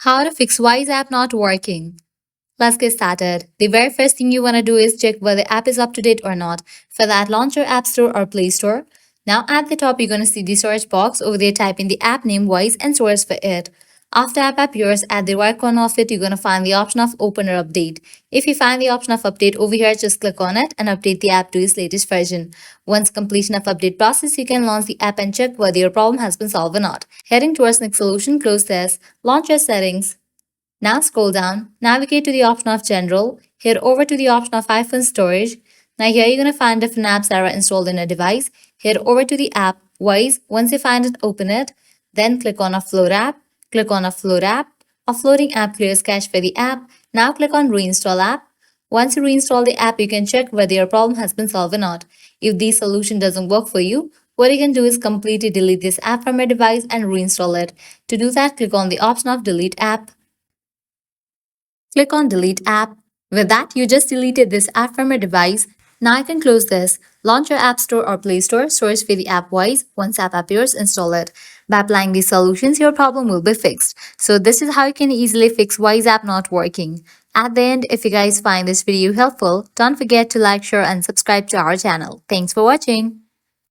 How to fix Wise app not working. Let's get started. The very first thing you want to do is check whether the app is up to date or not. For that, launch your App Store or Play Store. Now at the top, you're going to see the search box. Over there, type in the app name Wise and search for it. After app appears, at the right corner of it, you're going to find the option of Open or Update. If you find the option of Update over here, just click on it and update the app to its latest version. Once completion of update process, you can launch the app and check whether your problem has been solved or not. Heading towards next solution, close this, launch your settings. Now scroll down, navigate to the option of General, head over to the option of iPhone Storage. Now here you're going to find different apps that are installed in a device. Head over to the app Wise. Once you find it, open it. Then click on Offload app. Click on Offload app. Offloading app clears cache for the app. Now click on Reinstall app. Once you reinstall the app, you can check whether your problem has been solved or not. If the solution doesn't work for you, what you can do is completely delete this app from your device and reinstall it. To do that, click on the option of Delete app. Click on Delete app. With that, you just deleted this app from your device. Now you can close this. Launch your App Store or Play Store, search for the app Wise. Once app appears, install it. By applying these solutions, your problem will be fixed. So this is how you can easily fix Wise app not working. At the end, if you guys find this video helpful, don't forget to like, share and subscribe to our channel. Thanks for watching.